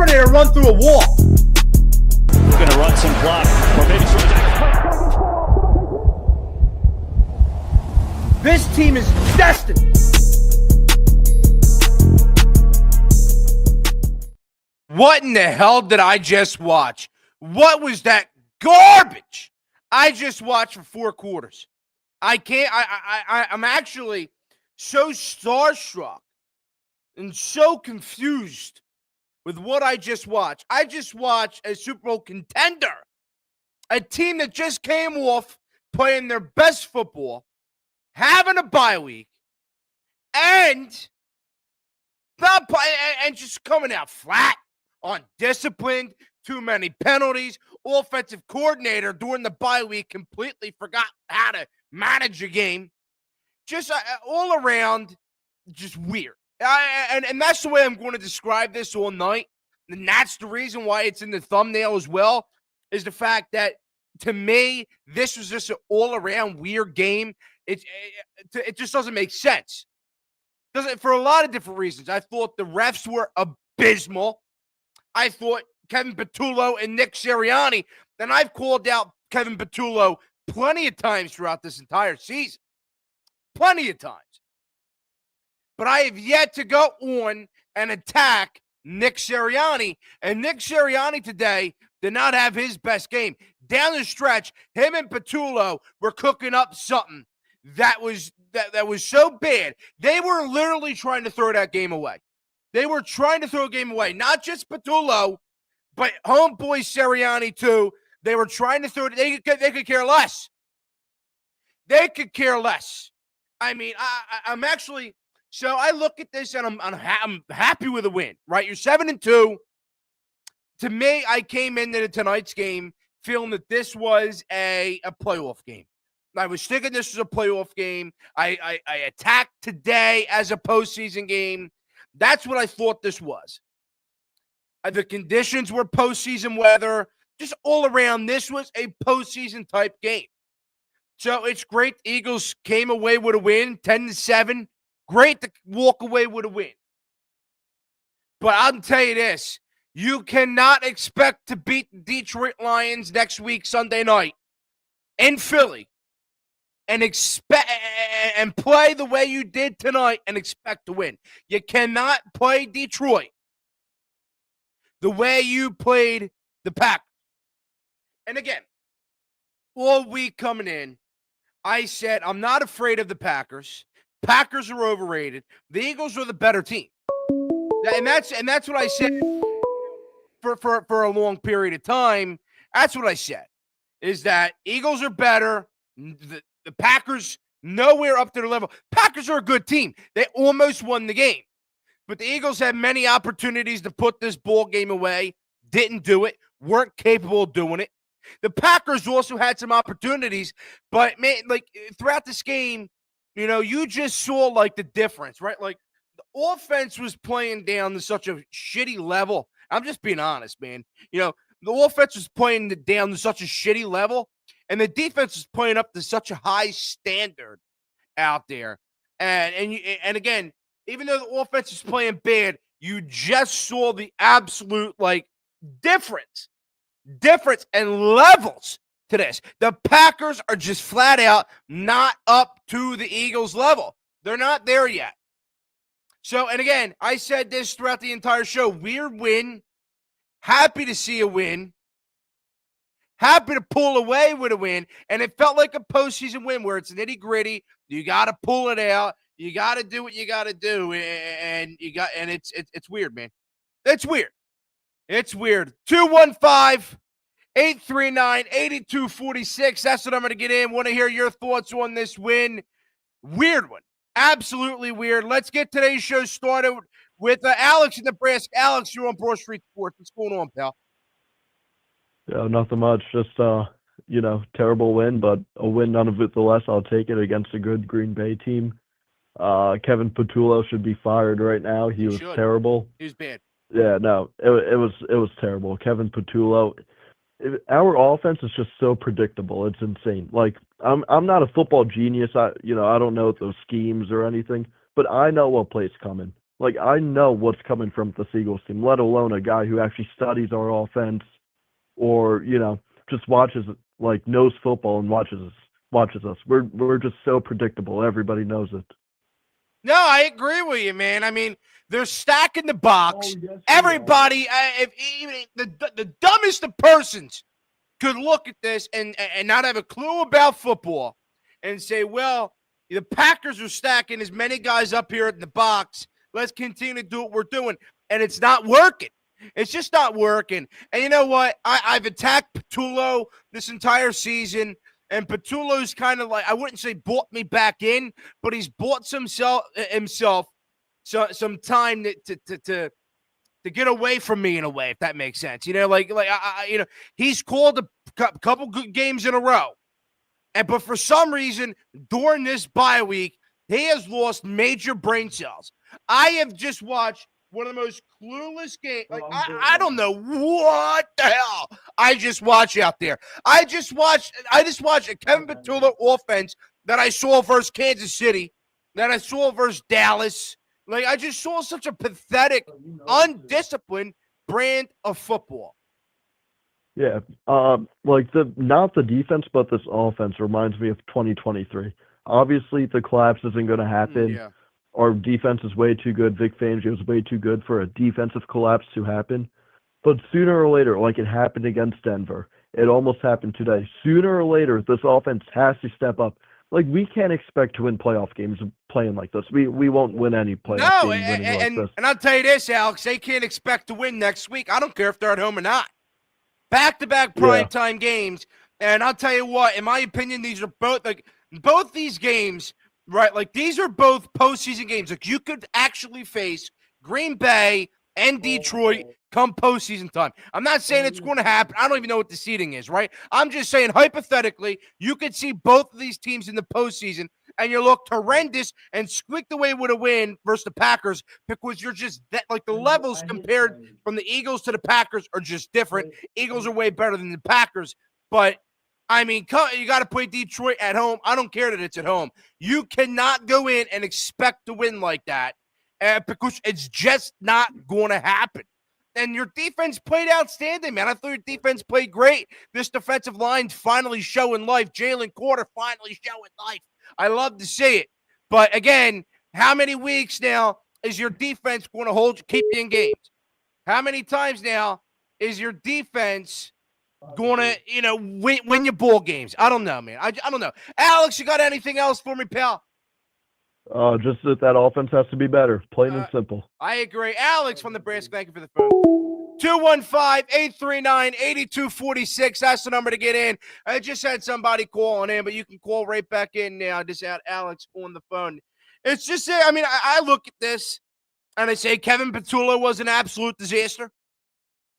ready to run through a wall. We're going to run some clock, or maybe some. This team is destined. What in the hell did I just watch? What was that garbage I just watched for 4 quarters? I'm actually so starstruck and so confused with what I just watched. I just watched a Super Bowl contender, a team that just came off playing their best football, having a bye week, and just coming out flat, undisciplined, too many penalties. Offensive coordinator during the bye week completely forgot how to manage a game. Just all around, just weird. And that's the way I'm going to describe this all night. And that's the reason why it's in the thumbnail as well, is the fact that, to me, this was just an all-around weird game. It just doesn't make sense. For a lot of different reasons. I thought the refs were abysmal. I thought Kevin Petullo and Nick Sirianni, and I've called out Kevin Petullo plenty of times throughout this entire season. Plenty of times. But I have yet to go on and attack Nick Sirianni. And Nick Sirianni today did not have his best game. Down the stretch, him and Petullo were cooking up something that was so bad. They were literally trying to throw that game away. They were trying to throw a game away. Not just Petullo, but homeboy Sirianni too. They were trying to throw it. They could care less. They could care less. I mean, I'm actually. So I look at this and I'm happy with a win. Right, you're 7-2. To me, I came into tonight's game feeling that this was a playoff game. I was thinking this was a playoff game. I attacked today as a postseason game. That's what I thought this was. The conditions were postseason weather. Just all around, this was a postseason type game. So it's great. The Eagles came away with a win, 10-7. Great to walk away with a win. But I'll tell you this. You cannot expect to beat the Detroit Lions next week, Sunday night, in Philly, and play the way you did tonight and expect to win. You cannot play Detroit the way you played the Packers. And again, all week coming in, I said I'm not afraid of the Packers. Packers are overrated. The Eagles are the better team. And that's what I said for a long period of time. That's what I said, is that Eagles are better. The Packers nowhere up to their level. Packers are a good team. They almost won the game. But the Eagles had many opportunities to put this ball game away. Didn't do it. Weren't capable of doing it. The Packers also had some opportunities. But, man, like, throughout this game, you know, you just saw, like, the difference, right? Like, the offense was playing down to such a shitty level. I'm just being honest, man. You know, the offense was playing down to such a shitty level, and the defense was playing up to such a high standard out there. And again, even though the offense is playing bad, you just saw the absolute, like, difference and levels to this. The Packers are just flat out not up to the Eagles' level. They're not there yet. So, and again, I said this throughout the entire show. Weird win. Happy to see a win. Happy to pull away with a win. And it felt like a postseason win where it's nitty gritty. You got to pull it out. You got to do what you got to do. And it's weird, man. It's weird. It's weird. 215-839-8246. That's what I'm going to get in. Want to hear your thoughts on this win. Weird one. Absolutely weird. Let's get today's show started with Alex in Nebraska. Alex, you're on Broad Street Sports. What's going on, pal? Yeah, nothing much. Just, terrible win, but a win nonetheless. I'll take it against a good Green Bay team. Kevin Petullo should be fired right now. He was terrible. He was bad. Yeah, no, it was terrible. Kevin Petullo. Our offense is just so predictable. It's insane. Like, I'm not a football genius. I don't know those schemes or anything, but I know what plays coming. Like, I know what's coming from the Eagles team, let alone a guy who actually studies our offense or, just watches, like, knows football and watches us. We're just so predictable. Everybody knows it. No, I agree with you, man. I mean, they're stacking the box. Everybody, if even the dumbest of persons could look at this and not have a clue about football and say, well, the Packers are stacking as many guys up here in the box. Let's continue to do what we're doing. And it's not working. It's just not working. And you know what? I've attacked Patullo this entire season. And Patullo's kind of like, I wouldn't say bought me back in, but he's bought himself some time to get away from me in a way, if that makes sense. He's called a couple good games in a row. But for some reason, during this bye week, he has lost major brain cells. I have just watched one of the most clueless games. Like, I don't know what the hell I just watched out there. I just watched a Kevin Patullo offense that I saw versus Kansas City, that I saw versus Dallas. Like, I just saw such a pathetic, undisciplined brand of football. Yeah, not the defense, but this offense reminds me of 2023. Obviously, the collapse isn't going to happen. Yeah. Our defense is way too good. Vic Fangio is way too good for a defensive collapse to happen. But sooner or later, like it happened against Denver, it almost happened today. Sooner or later, this offense has to step up. Like, we can't expect to win playoff games playing like this. We won't win any playoff games winning like this. And I'll tell you this, Alex, they can't expect to win next week. I don't care if they're at home or not. Back-to-back primetime games. And I'll tell you what, in my opinion, these are both these games, right? Like, these are both postseason games. Like, you could actually face Green Bay and Detroit come postseason time. I'm not saying it's going to happen. I don't even know what the seeding is, right? I'm just saying, hypothetically, you could see both of these teams in the postseason, and you look horrendous and squeaked away with a win versus the Packers because you're just that, like, the levels compared from the Eagles to the Packers are just different. Eagles are way better than the Packers, but I mean, you got to play Detroit at home. I don't care that it's at home. You cannot go in and expect to win like that because it's just not going to happen. And your defense played outstanding, man. I thought your defense played great. This defensive line's finally showing life. Jalen Carter finally showing life. I love to see it. But again, how many weeks now is your defense going to keep you in games? How many times now is your defense going to, win your ball games? I don't know, man. I don't know. Alex, you got anything else for me, pal? Just that offense has to be better, plain and simple. I agree. Alex from Nebraska, thank you for the phone. 215-839-8246. That's the number to get in. I just had somebody calling in, but you can call right back in now. I just had Alex on the phone. It's just, I look at this and I say Kevin Patullo was an absolute disaster.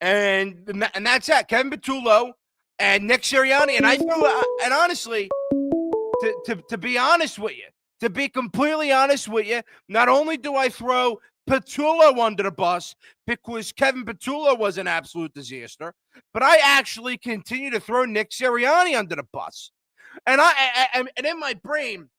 And that's that. Kevin Patullo and Nick Sirianni. And and honestly, to be honest with you, to be completely honest with you, not only do I throw Patullo under the bus because Kevin Patullo was an absolute disaster, but I actually continue to throw Nick Sirianni under the bus. And in my brain,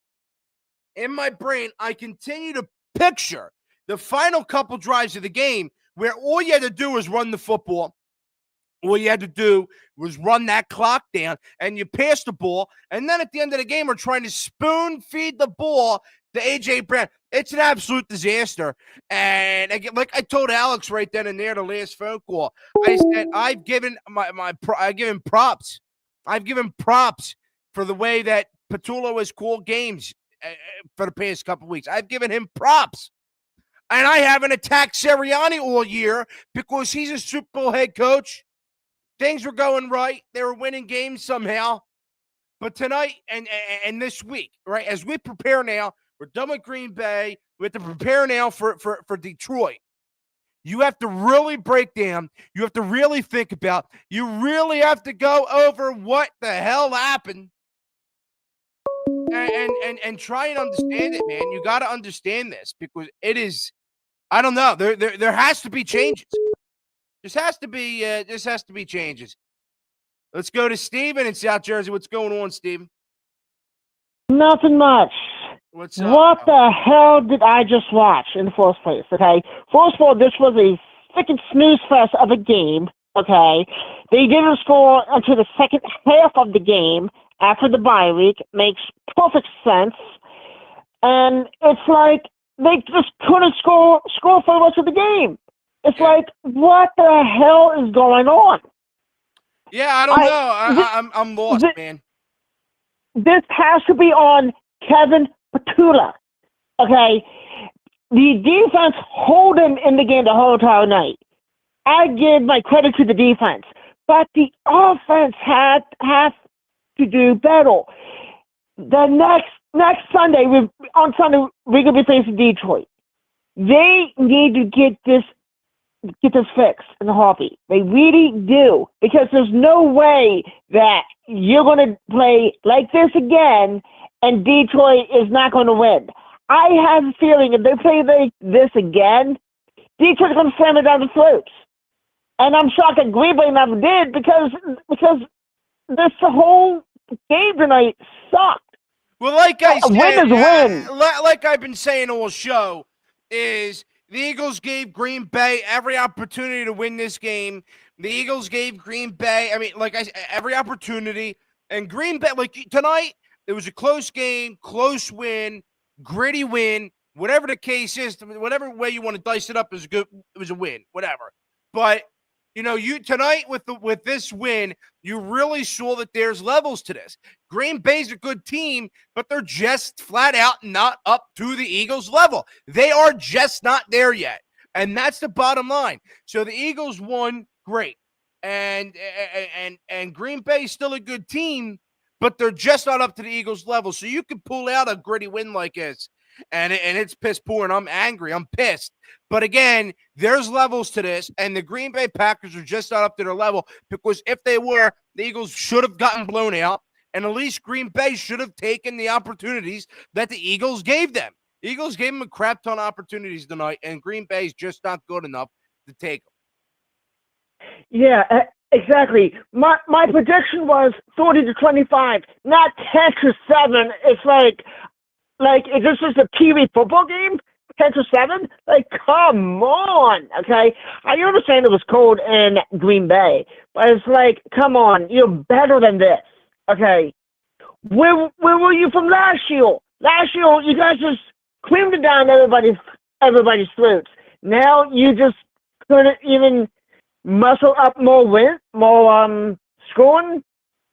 I continue to picture the final couple drives of the game where all you had to do was run the football. All you had to do was run that clock down, and you pass the ball. And then at the end of the game, we're trying to spoon feed the ball to A.J. Brown. It's an absolute disaster. And again, like I told Alex right then and there, the last phone call, I said I've given props. I've given props for the way that Patullo has called games for the past couple weeks. I've given him props. And I haven't attacked Sirianni all year because he's a Super Bowl head coach. Things were going right. They were winning games somehow. But tonight and this week, right, as we prepare now, we're done with Green Bay. We have to prepare now for Detroit. You have to really break down. You have to really think about. You really have to go over what the hell happened and try and understand it, man. You got to understand this because it is, I don't know. There has to be changes. This has to be changes. Let's go to Steven in South Jersey. What's going on, Steven? Nothing much. What's up? What the hell did I just watch in the first place? Okay, first of all, this was a freaking snooze fest of a game. Okay, they didn't score until the second half of the game after the bye week. Makes perfect sense, and it's like they just couldn't score for the rest of the game. It's like, what the hell is going on? Yeah, I don't know. I'm lost, man. This has to be on Kevin Petula. Okay, the defense hold him in the game the whole entire night. I give my credit to the defense, but the offense had to do better. The next Sunday, on Sunday, we're gonna be facing Detroit. They need to get this fixed in a heartbeat. They really do, because there's no way that you're gonna play like this again, and Detroit is not gonna win. I have a feeling if they play like this again, Detroit's gonna slam it down the throats. And I'm shocked that Green Bay never did, because the whole game tonight sucked. Well, like I said, win is a win. Like I've been saying all show, is the Eagles gave Green Bay every opportunity to win this game. The Eagles gave Green Bay, every opportunity. And Green Bay, like tonight, it was a close game, close win, gritty win, whatever the case is, whatever way you want to dice it up is good. It was a win, whatever. But you tonight with this win, you really saw that there's levels to this. Green Bay's a good team, but they're just flat out not up to the Eagles level. They are just not there yet, and that's the bottom line. So the Eagles won, great, and Green Bay's still a good team, but they're just not up to the Eagles level. So you can pull out a gritty win like this, and it's piss poor, and I'm angry, I'm pissed. But again, there's levels to this, and the Green Bay Packers are just not up to their level, because if they were, the Eagles should have gotten blown out, and at least Green Bay should have taken the opportunities that the Eagles gave them. The Eagles gave them a crap ton of opportunities tonight, and Green Bay's just not good enough to take them. Yeah, exactly. My prediction was 30-25, not 10-7. It's like is this just a TV football game? 10-7? Like, come on, okay? I understand it was cold in Green Bay, but it's like, come on, you're better than this, okay? Where were you from last year? Last year, you guys just creamed it down everybody's throats. Now you just couldn't even muscle up more scoring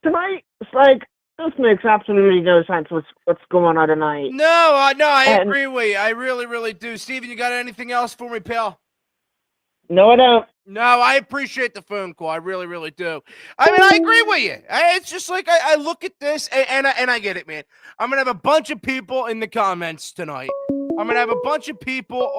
tonight. It's like, this makes absolutely no sense. What's going on tonight? No, I agree with you. I really, really do. Steven, you got anything else for me, pal? No, I don't. No, I appreciate the phone call. I really, really do. I mean, I agree with you. It's just like I look at this, and I get it, man. I'm gonna have a bunch of people in the comments tonight. I'm gonna have a bunch of people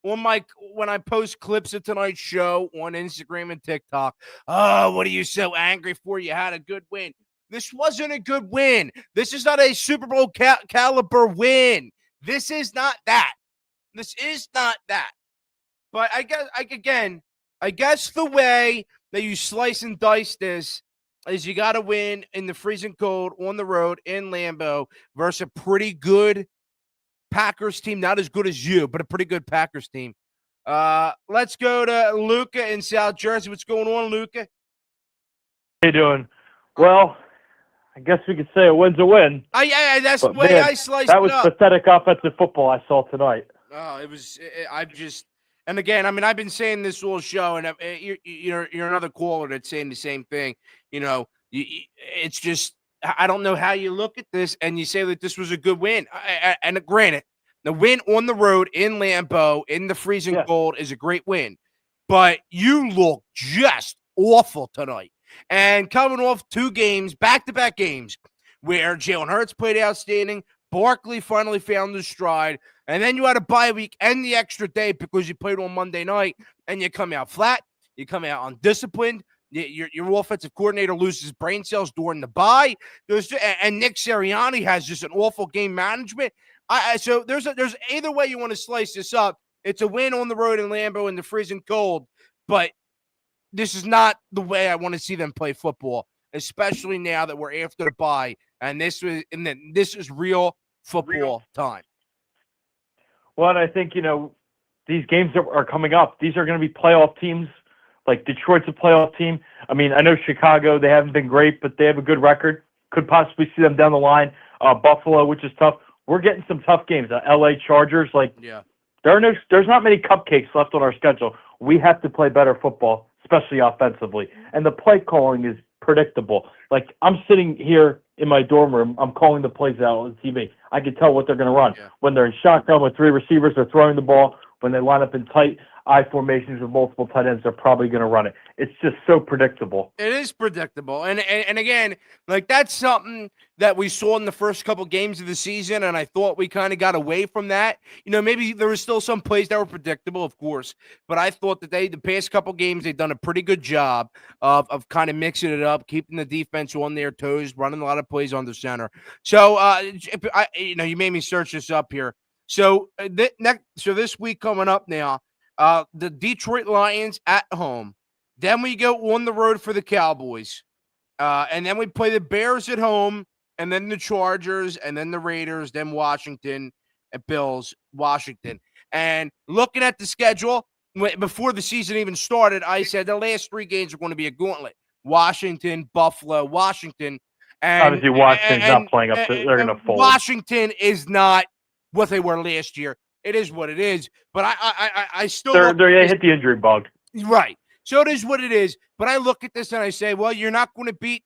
when I post clips of tonight's show on Instagram and TikTok. Oh, what are you so angry for? You had a good win. This wasn't a good win. This is not a Super Bowl caliber win. This is not that. This is not that. But I guess the way that you slice and dice this is you got to win in the freezing cold on the road in Lambeau versus a pretty good Packers team. Not as good as you, but a pretty good Packers team. Let's go to Luca in South Jersey. What's going on, Luca? How you doing? Well, I guess we could say a win's a win. That's the way I sliced it up. That was pathetic offensive football I saw tonight. Oh, it was. And again, I mean, I've been saying this all show, and you're another caller that's saying the same thing. It's just, I don't know how you look at this and you say that this was a good win. And granted, the win on the road in Lambeau in the freezing cold is a great win, but you look just awful tonight. And coming off 2 games, back-to-back games, where Jalen Hurts played outstanding, Barkley finally found his stride, and then you had a bye week and the extra day because you played on Monday night, and you come out flat, you come out undisciplined, your offensive coordinator loses brain cells during the bye, and Nick Sirianni has just an awful game management. So there's either way you want to slice this up. It's a win on the road in Lambeau in the freezing cold, but this is not the way I want to see them play football, especially now that we're after the bye, and this is real football time. Well, and I think, these games that are coming up, these are going to be playoff teams. Like Detroit's a playoff team. I mean, I know Chicago, they haven't been great, but they have a good record. Could possibly see them down the line. Buffalo, which is tough. We're getting some tough games. LA Chargers, Yeah. There's not many cupcakes left on our schedule. We have to play better football, especially offensively. And the play calling is predictable. Like, I'm sitting here in my dorm room, I'm calling the plays out on TV. I can tell what they're going to run. Yeah. When they're in shotgun with 3 receivers, they're throwing the ball. When they line up in tight I formations with multiple tight ends, they're probably going to run it. It's just so predictable. It is predictable. And again, like, that's something that we saw in the first couple games of the season, and I thought we kind of got away from that. Maybe there was still some plays that were predictable, of course, but I thought that the past couple games, they've done a pretty good job of kind of mixing it up, keeping the defense on their toes, running a lot of plays on the center. So, you made me search this up here. So, this week coming up now, the Detroit Lions at home. Then we go on the road for the Cowboys. And then we play the Bears at home, and then the Chargers, and then the Raiders, then Washington, and Bills, Washington. And looking at the schedule, before the season even started, I said the last 3 games are going to be a gauntlet. Washington, Buffalo, Washington. And obviously, Washington's not playing up. They're going to fold. Washington is not what they were last year. It is what it is. But I still they hit the injury bug. Right. So it is what it is. But I look at this and I say, well, you're not going to beat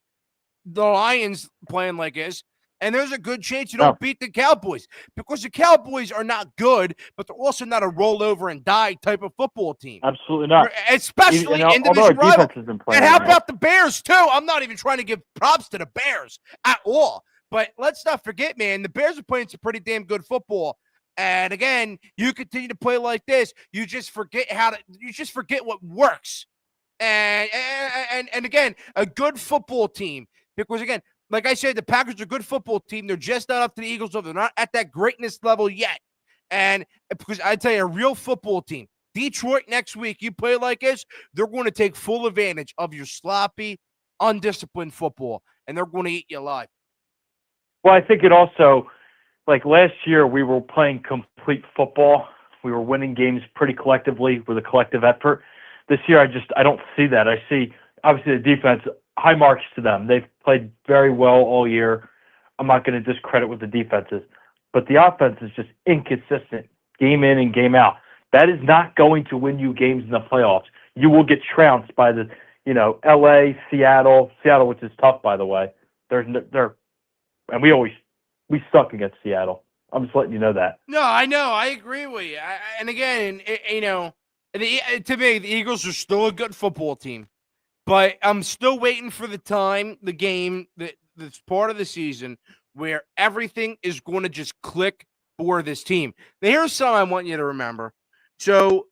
the Lions playing like this. And there's a good chance you don't beat the Cowboys, because the Cowboys are not good, but they're also not a roll over and die type of football team. Absolutely not. Especially in division rival. And how about the Bears, too? I'm not even trying to give props to the Bears at all. But let's not forget, man, the Bears are playing some pretty damn good football. And again, you continue to play like this, you just forget what works. And again, a good football team, because again, like I said, the Packers are a good football team. They're just not up to the Eagles level. They're not at that greatness level yet. And because I tell you, a real football team, Detroit next week, you play like this, they're going to take full advantage of your sloppy, undisciplined football, and they're going to eat you alive. Well, I think it also, like last year, we were playing complete football. We were winning games pretty collectively with a collective effort. This year, I don't see that. I see, obviously, the defense, high marks to them. They've played very well all year. I'm not going to discredit what the defense is. But the offense is just inconsistent, game in and game out. That is not going to win you games in the playoffs. You will get trounced by the, L.A., Seattle, which is tough, by the way. And we suck against Seattle. I'm just letting you know that. No, I know. I agree with you. And again, to me, the Eagles are still a good football team. But I'm still waiting for the game, that's part of the season where everything is going to just click for this team. Now, here's something I want you to remember. So,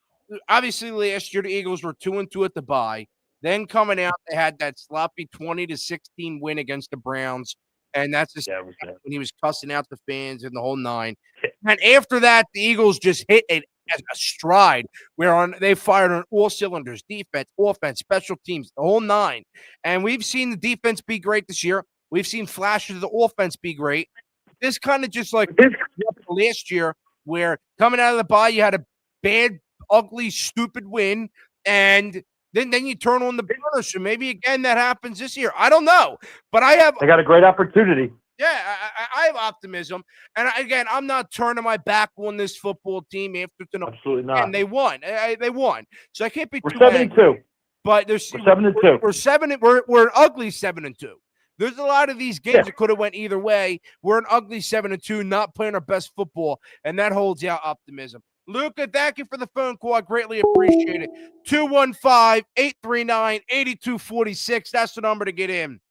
obviously, last year the Eagles were 2-2 at the bye. Then coming out, they had that sloppy 20-16 win against the Browns. And that's just when he was cussing out the fans and the whole 9. And after that, the Eagles just hit a stride where they fired on all cylinders: defense, offense, special teams, the whole 9. And we've seen the defense be great this year. We've seen flashes of the offense be great. This kind of just like last year, where coming out of the bye, you had a bad, ugly, stupid win, and then you turn on the burner. So maybe again that happens this year. I don't know, but they got a great opportunity. Yeah, I have optimism. And again, I'm not turning my back on this football team after tonight. Absolutely not. And they won. They won. So I can't be We're too 7-2. But we're 7-2. We're an ugly 7-2. There's a lot of these games that could have went either way. We're an ugly 7-2, not playing our best football, and that holds out optimism. Luca, thank you for the phone call. I greatly appreciate it. 215-839-8246. That's the number to get in.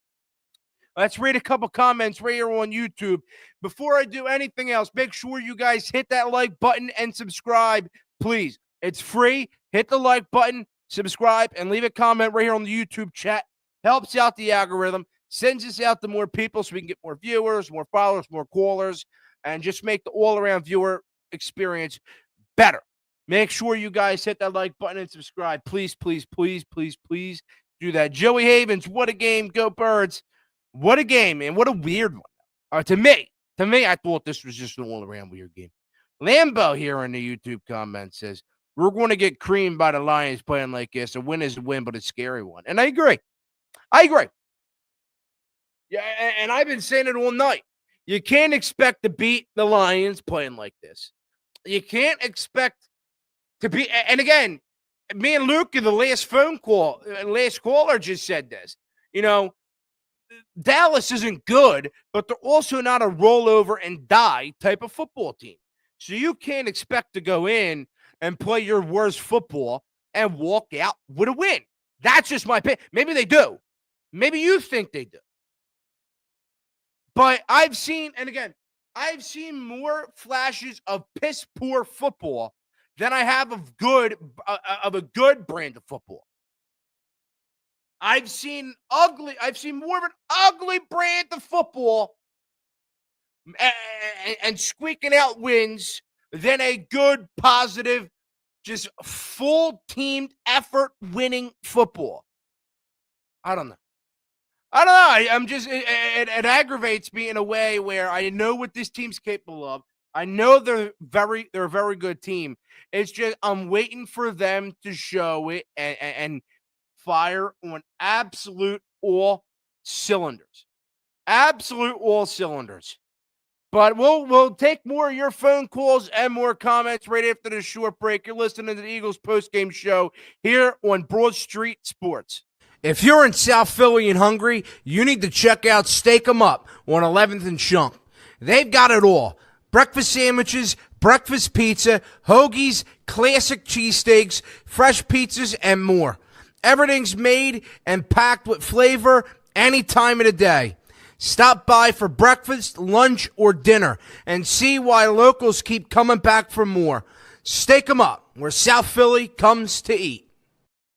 Let's read a couple comments right here on YouTube. Before I do anything else, make sure you guys hit that like button and subscribe, please. It's free. Hit the like button, subscribe, and leave a comment right here on the YouTube chat. Helps out the algorithm, sends us out to more people so we can get more viewers, more followers, more callers, and just make the all-around viewer experience better. Make sure you guys hit that like button and subscribe. Please, please, please, please, please do that. Joey Havens, what a game. Go Birds. What a game, man. What a weird one. To me. To me, I thought this was just an all-around weird game. Lambo here in the YouTube comment says, we're going to get creamed by the Lions playing like this. A win is a win, but a scary one. And I agree. Yeah, and I've been saying it all night. You can't expect to beat the Lions playing like this. You can't expect to be. And again, me and Luke in the last last caller just said this. Dallas isn't good, but they're also not a roll over and die type of football team. So you can't expect to go in and play your worst football and walk out with a win. That's just my opinion. Maybe they do. Maybe you think they do. But I've seen more flashes of piss poor football than I have of a good brand of football. I've seen more of an ugly brand of football and squeaking out wins than a good, positive, just full teamed effort winning football. I don't know. I'm just, it aggravates me in a way where I know what this team's capable of. I know they're a very good team. It's just, I'm waiting for them to show it and fire on absolute all cylinders. Absolute all cylinders. But we'll take more of your phone calls and more comments right after this short break. You're listening to the Eagles postgame show here on Broad Street Sports. If you're in South Philly and hungry, you need to check out Steak 'em Up on 11th and Shunk. They've got it all. Breakfast sandwiches, breakfast pizza, hoagies, classic cheesesteaks, fresh pizzas, and more. Everything's made and packed with flavor any time of the day. Stop by for breakfast, lunch, or dinner and see why locals keep coming back for more. Steak 'em Up, where South Philly comes to eat.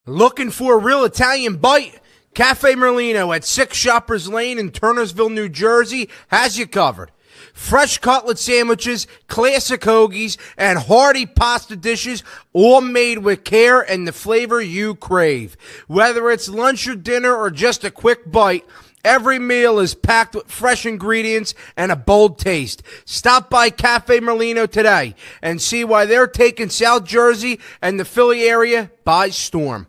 Looking for a real Italian bite? Cafe Merlino at 6 Shoppers Lane in Turnersville, New Jersey has you covered. Fresh cutlet sandwiches, classic hoagies, and hearty pasta dishes, all made with care and the flavor you crave. Whether it's lunch or dinner or just a quick bite, every meal is packed with fresh ingredients and a bold taste. Stop by Cafe Merlino today and see why they're taking South Jersey and the Philly area by storm.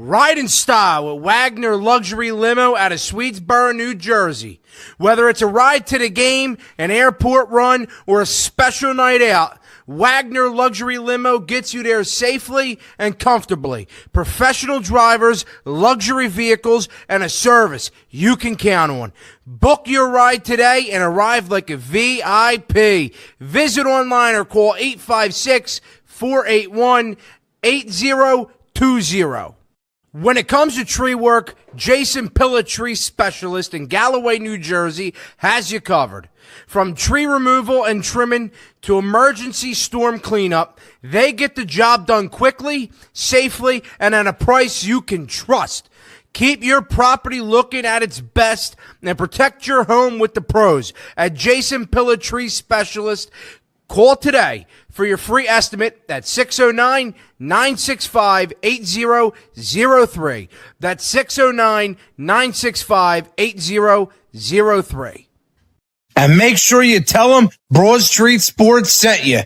Ride in style with Wagner Luxury Limo out of Swedesboro, New Jersey. Whether it's a ride to the game, an airport run, or a special night out, Wagner Luxury Limo gets you there safely and comfortably. Professional drivers, luxury vehicles, and a service you can count on. Book your ride today and arrive like a VIP. Visit online or call 856-481-8020. When it comes to tree work, Jason Pillar Tree Specialist in Galloway, New Jersey has you covered. From tree removal and trimming to emergency storm cleanup, they get the job done quickly, safely, and at a price you can trust. Keep your property looking at its best and protect your home with the pros at Jason Pillar Tree Specialist. Call today for your free estimate at 609-965-8003. That's 609-965-8003. And make sure you tell them Broad Street Sports sent you.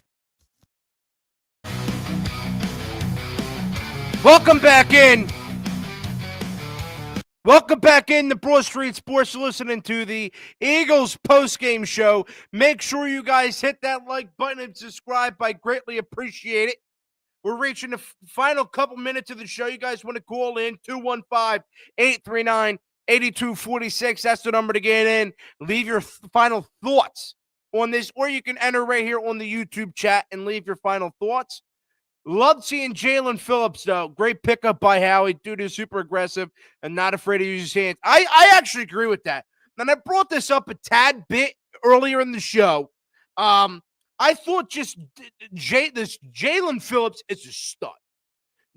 Welcome back in. Welcome back in to Broad Street Sports. Listening to the Eagles postgame show. Make sure you guys hit that like button and subscribe. I greatly appreciate it. We're reaching the final couple minutes of the show. You guys want to call in 215-839-8246. That's the number to get in. Leave your final thoughts on this, or you can enter right here on the YouTube chat and leave your final thoughts. Love seeing Jalen Phillips, though. Great pickup by Howie. Dude is super aggressive and not afraid to use his hands. I actually agree with that. And I brought this up a tad bit earlier in the show. I thought just Jalen Phillips is a stud.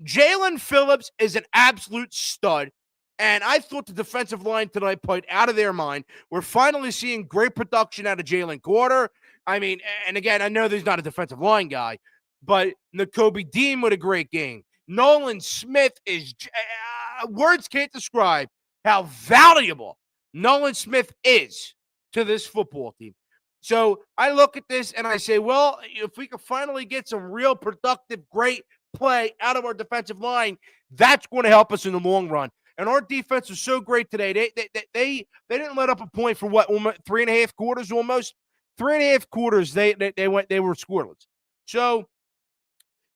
Jalen Phillips is an absolute stud. And I thought the defensive line tonight played out of their mind. We're finally seeing great production out of Jalen Carter. I mean, and again, I know he's not a defensive line guy, but Nakobe Dean with a great game. Nolan Smith is words can't describe how valuable Nolan Smith is to this football team. So I look at this and I say, well, if we can finally get some real productive, great play out of our defensive line, that's going to help us in the long run. And our defense was so great today. They didn't let up a point for what, almost 3.5 quarters, almost 3.5 quarters. They were scoreless. So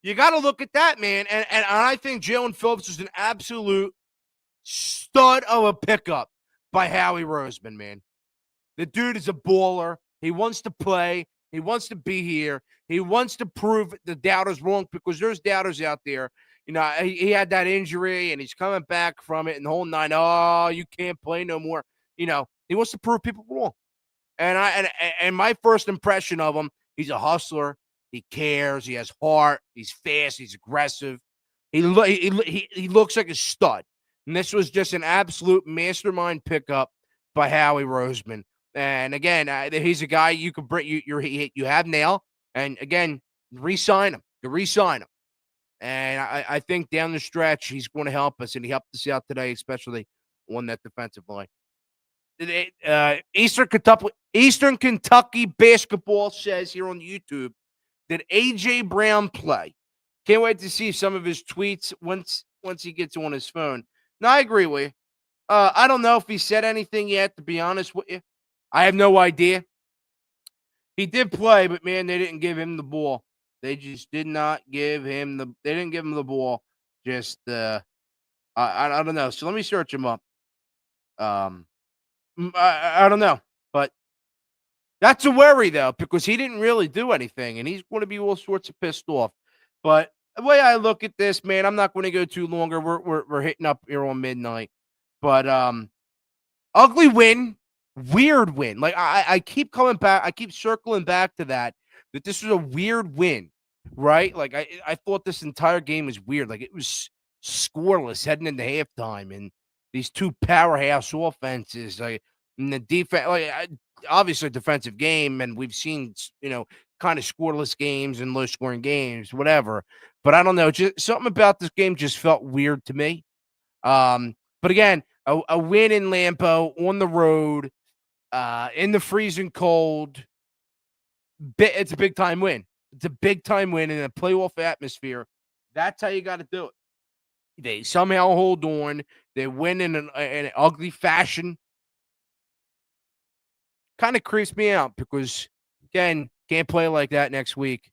you got to look at that, man. And I think Jalen Phillips is an absolute stud of a pickup by Howie Roseman, man. The dude is a baller. He wants to play. He wants to be here. He wants to prove the doubters wrong, because there's doubters out there. You know, he had that injury and he's coming back from it and the whole nine. Oh, you can't play no more. You know, he wants to prove people wrong. And my first impression of him, he's a hustler. He cares. He has heart. He's fast. He's aggressive. He looks like a stud. And this was just an absolute mastermind pickup by Howie Roseman. And again, he's a guy you could bring. You have now, and again, re-sign him. You re-sign him. And I think down the stretch, he's going to help us, and he helped us out today, especially on that defensive line. Eastern Kentucky basketball says here on YouTube that A.J. Brown play. Can't wait to see some of his tweets once he gets on his phone. No, I agree with you. I don't know if he said anything yet, to be honest with you. I have no idea. He did play, but man, they didn't give him the ball. They just did not give him the. They didn't give him the ball. Just I don't know. So let me search him up. I don't know, but that's a worry though, because he didn't really do anything, and he's going to be all sorts of pissed off. But the way I look at this, man, I'm not going to go too longer. We're hitting up here on midnight, but ugly win. Weird win. Like I keep coming back. I keep circling back to that this was a weird win, right? Like I thought this entire game was weird. Like it was scoreless heading into halftime, and these two powerhouse offenses, like in the defense, obviously a defensive game, and we've seen kind of scoreless games and low scoring games, whatever. But I don't know, just something about this game just felt weird to me. But again, a win in Lambeau on the road. In the freezing cold, it's a big time win. It's a big time win in a playoff atmosphere. That's how you got to do it. They somehow hold on. They win in an ugly fashion. Kind of creeps me out because, again, can't play like that next week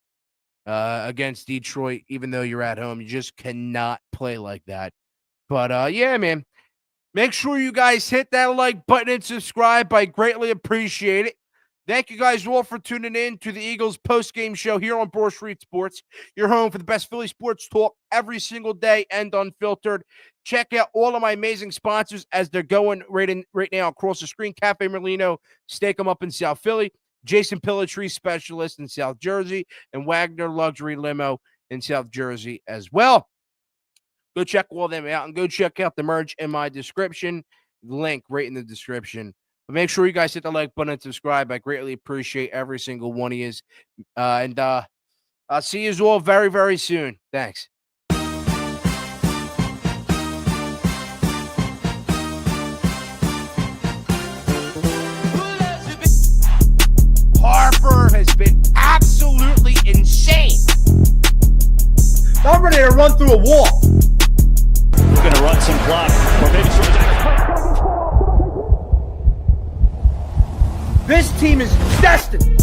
against Detroit, even though you're at home. You just cannot play like that. But, yeah, man. Make sure you guys hit that like button and subscribe. I greatly appreciate it. Thank you guys all for tuning in to the Eagles post-game show here on Broad Street Sports, your home for the best Philly sports talk every single day and unfiltered. Check out all of my amazing sponsors as they're going right now across the screen. Cafe Merlino, Steak 'em Up in South Philly, Jason Pillatry Specialist in South Jersey, and Wagner Luxury Limo in South Jersey as well. Go check all them out and go check out the merch in my description. Link right in the description. But make sure you guys hit the like button and subscribe. I greatly appreciate every single one of you. And I'll see you all very, very soon. Thanks. Harper has been absolutely insane. I'm ready to run through a wall. We're going to run some clock, or maybe some. This team is destined